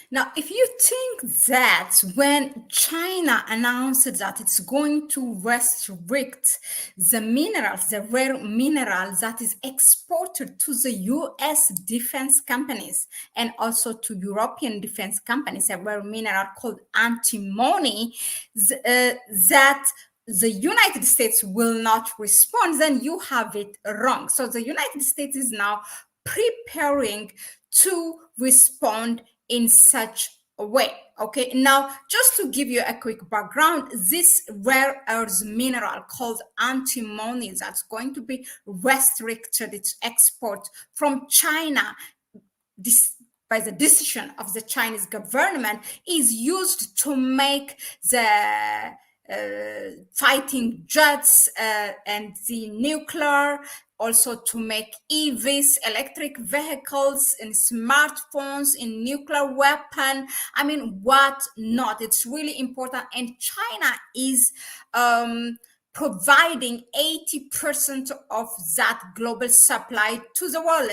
Now, if you think that when China announced that it's going to restrict the minerals, the rare minerals that is exported to the US defense companies and also to European defense companies, a rare mineral called antimony, that the United States will not respond, then you have it wrong. So the United States is now preparing to respond in such a way. Okay, now just to give you a quick background, this rare earth mineral called antimony that's going to be restricted its export from China this by the decision of the Chinese government is used to make the fighting jets and the nuclear, also to make EVs, electric vehicles, and smartphones, in nuclear weapon. I mean, what not? It's really important. And China is providing 80% of that global supply to the world.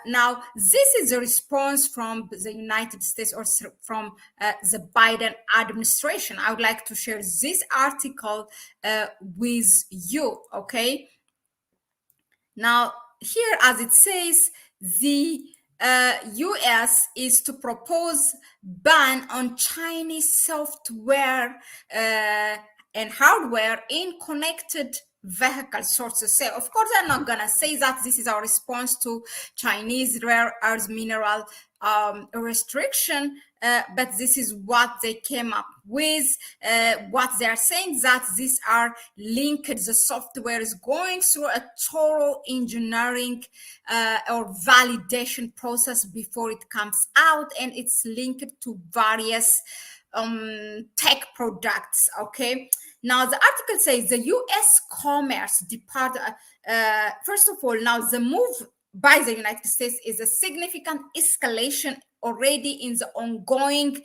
Now, this is a response from the United States or from the Biden administration. I would like to share this article with you, okay? Now, here, as it says, the US is to propose ban on Chinese software and hardware in connected vehicle sources. So of course, I'm not gonna say that this is our response to Chinese rare earth mineral restriction, but this is what they came up with. What they are saying that these are linked, the software is going through a thorough engineering or validation process before it comes out, and it's linked to various tech products. Okay, now the article says the US Commerce Department, first of all, now the move by the United States is a significant escalation already in the ongoing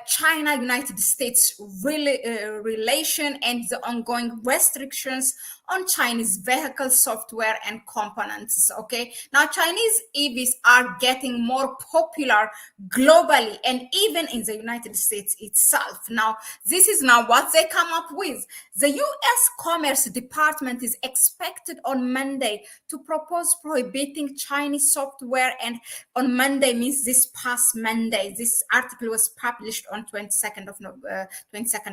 China-United States relation and the ongoing restrictions on Chinese vehicle software and components. Okay, now Chinese EVs are getting more popular globally and even in the United States itself. Now, this is now what they come up with. The US Commerce Department is expected on Monday to propose prohibiting Chinese software, and on Monday means this past Monday. This article was published on 22nd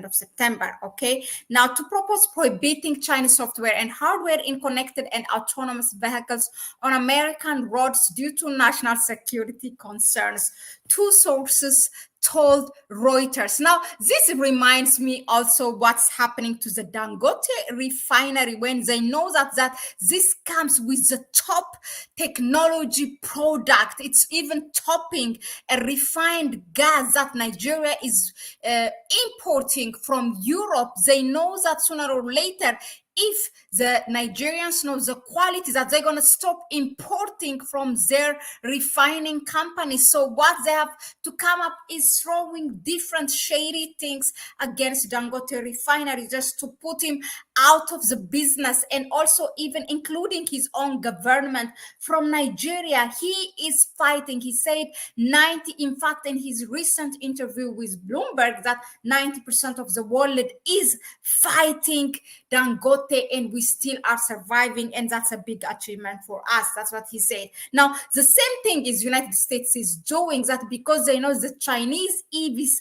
of September. Okay, now to propose prohibiting Chinese software and hardware in connected and autonomous vehicles on American roads due to national security concerns. Two sources told Reuters. Now, this reminds me also what's happening to the Dangote refinery when they know that this comes with the top technology product. It's even topping a refined gas that Nigeria is importing from Europe. They know that sooner or later, if the Nigerians know the quality, that they're going to stop importing from their refining companies. So what they have to come up is throwing different shady things against Dangote refinery just to put him out of the business, and also even including his own government from Nigeria. He is fighting. He said in fact, in his recent interview with Bloomberg, that 90% of the world is fighting Dangote, and we still are surviving, and that's a big achievement for us. That's what he said. Now, the same thing is United States is doing that, because they know the Chinese EVs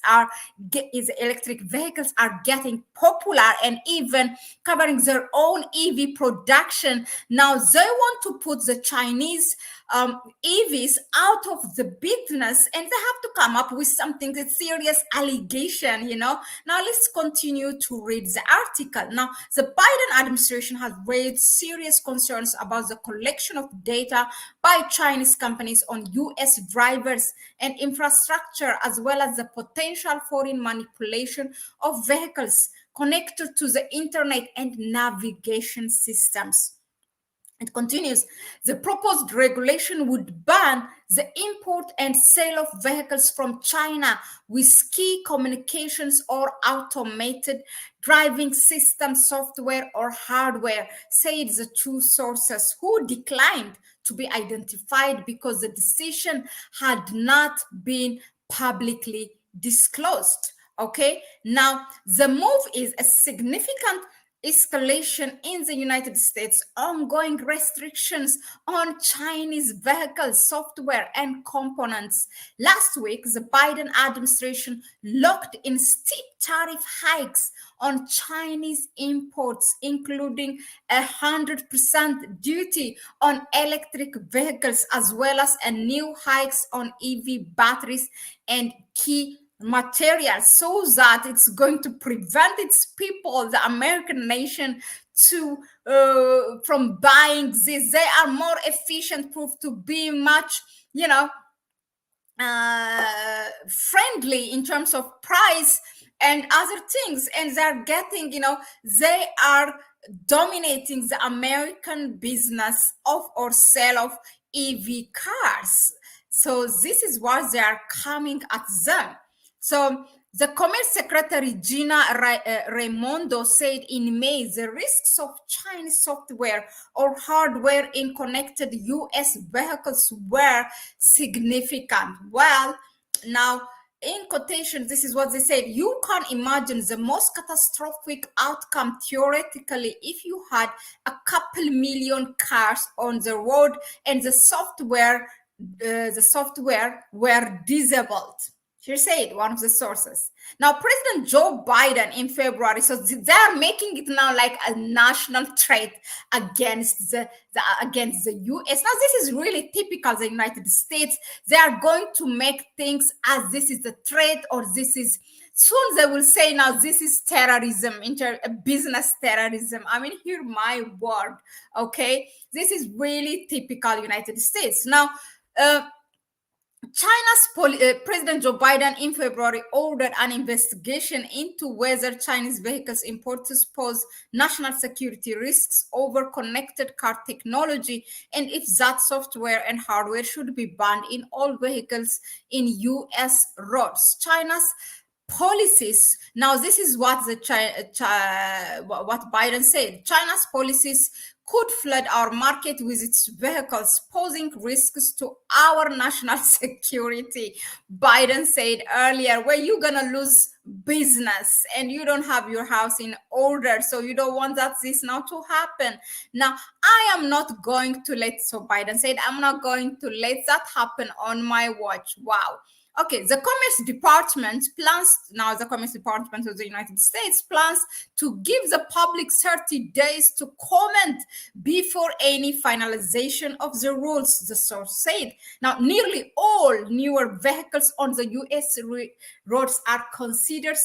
electric vehicles are getting popular and even covering their own EV production. Now they want to put the Chinese EVs out of the business, and they have to come up with something, that's serious allegation, Now let's continue to read the article. Now, the Biden administration has raised serious concerns about the collection of data by Chinese companies on US drivers and infrastructure, as well as the potential foreign manipulation of vehicles connected to the internet and navigation systems. It continues, the proposed regulation would ban the import and sale of vehicles from China with key communications or automated driving system software or hardware, said the two sources, who declined to be identified because the decision had not been publicly disclosed. Okay, now the move is a significant escalation in the United States, ongoing restrictions on Chinese vehicle software and components. Last week, the Biden administration locked in steep tariff hikes on Chinese imports, including 100% duty on electric vehicles, as well as a new hikes on EV batteries and key materials, so that it's going to prevent its people, the American nation, to from buying this. They are more efficient, proof to be much, friendly in terms of price and other things, and they're getting, they are dominating the American business of or sale of EV cars. So this is what they are coming at them. So the Commerce Secretary Gina Raimondo said in May the risks of Chinese software or hardware in connected US vehicles were significant. Well, now, in quotation, this is what they said: you can imagine the most catastrophic outcome theoretically if you had a couple million cars on the road and the software were disabled. She said, one of the sources. Now, President Joe Biden in February, so they're making it now like a national threat against against the US. Now, this is really typical of the United States. They are going to make things as this is a threat, or this is, soon they will say, now this is terrorism, business terrorism. I mean, hear my word, okay? This is really typical United States. Now, China's President Joe Biden in February ordered an investigation into whether Chinese vehicles imports pose national security risks over connected car technology, and if that software and hardware should be banned in all vehicles in U.S. roads. China's policies. Now, this is what what Biden said. China's policies could flood our market with its vehicles, posing risks to our national security. Biden said earlier, where you're gonna lose business and you don't have your house in order, so you don't want this now to happen. Now, I am not going to let, so Biden said, I'm not going to let that happen on my watch. Wow. Okay, the Commerce Department plans, now the Commerce Department of the United States plans to give the public 30 days to comment before any finalization of the rules, the source said. Now, nearly all newer vehicles on the US roads are considered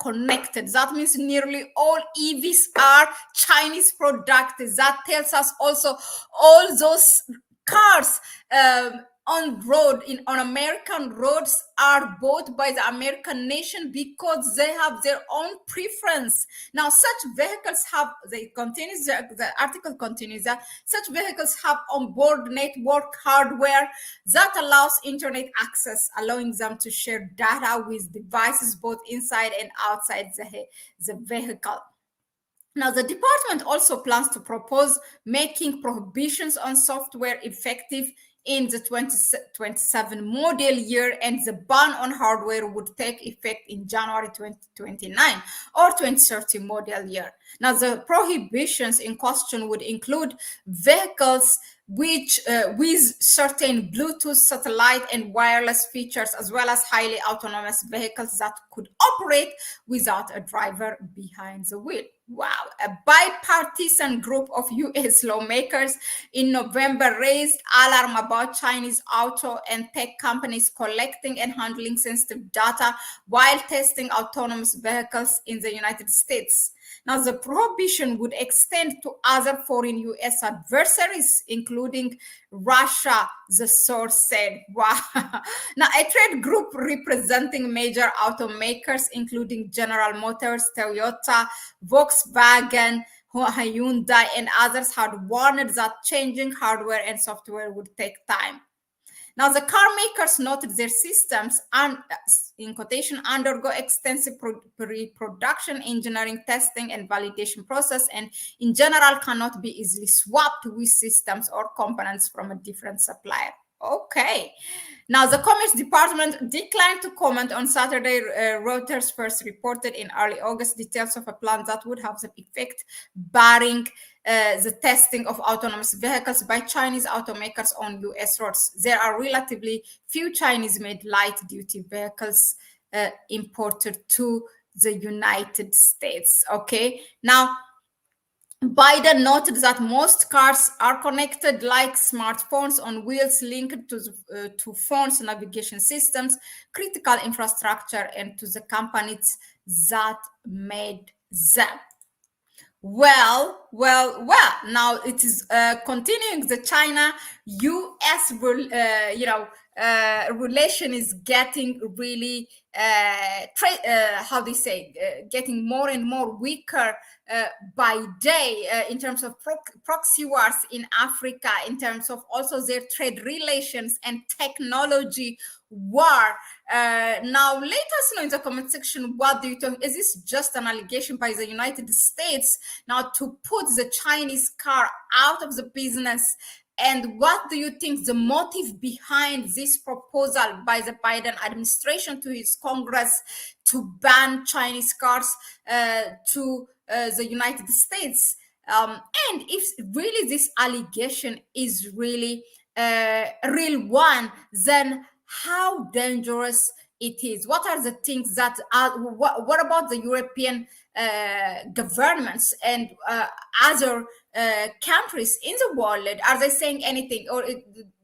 connected. That means nearly all EVs are Chinese products. That tells us also all those cars on American roads are bought by the American nation because they have their own preference. Now, such vehicles have, the article continues that such vehicles have onboard network hardware that allows internet access, allowing them to share data with devices both inside and outside the vehicle. Now, the department also plans to propose making prohibitions on software effective in the 2027 model year, and the ban on hardware would take effect in January 2029 or 2030 model year. Now, the prohibitions in question would include vehicles with certain Bluetooth, satellite, and wireless features, as well as highly autonomous vehicles that could operate without a driver behind the wheel. Wow. A bipartisan group of US lawmakers in November raised alarm about Chinese auto and tech companies collecting and handling sensitive data while testing autonomous vehicles in the United States. Now, the prohibition would extend to other foreign US adversaries, including Russia, the source said. Wow. Now, a trade group representing major automakers, including General Motors, Toyota, Volkswagen, Hyundai, and others, had warned that changing hardware and software would take time. Now, the car makers noted their systems, and in quotation, undergo extensive pre-production engineering, testing, and validation process, and in general cannot be easily swapped with systems or components from a different supplier. Okay. Now, the Commerce Department declined to comment on Saturday. Reuters first reported in early August details of a plan that would have the effect barring the testing of autonomous vehicles by Chinese automakers on US roads. There are relatively few Chinese made light duty vehicles imported to the United States. Okay. Now, Biden noted that most cars are connected like smartphones on wheels linked to phones, navigation systems, critical infrastructure, and to the companies that made them. Well. Now it is continuing. The China-U.S. relation is getting really how do you say getting more and more weaker by day in terms of proxy wars in Africa, in terms of also their trade relations and technology war. Now, let us know in the comment section, what do you think? Is this just an allegation by the United States now to put the Chinese car out of the business? And what do you think the motive behind this proposal by the Biden administration to his Congress to ban Chinese cars to the United States? And if really this allegation is really a real one, then how dangerous it is? What are the things that are, what about the European governments and other countries in the world? Are they saying anything? Or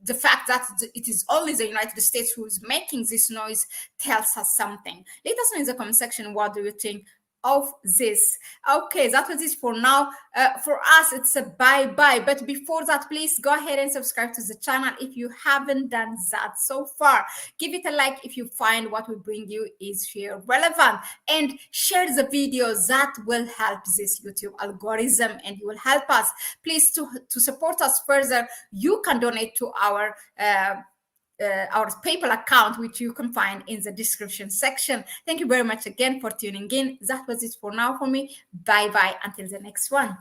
the fact that it is only the United States who is making this noise tells us something? Let us know in the comment section, what do you think of this? Okay, that was it for now. For us, it's a bye-bye. But before that, please go ahead and subscribe to the channel if you haven't done that so far. Give it a like if you find what we bring you is here relevant, and share the video. That will help this YouTube algorithm and you will help us. Please, to support us further, you can donate to our PayPal account, which you can find in the description section. Thank you very much again for tuning in. That was it for now for me. Bye bye until the next one.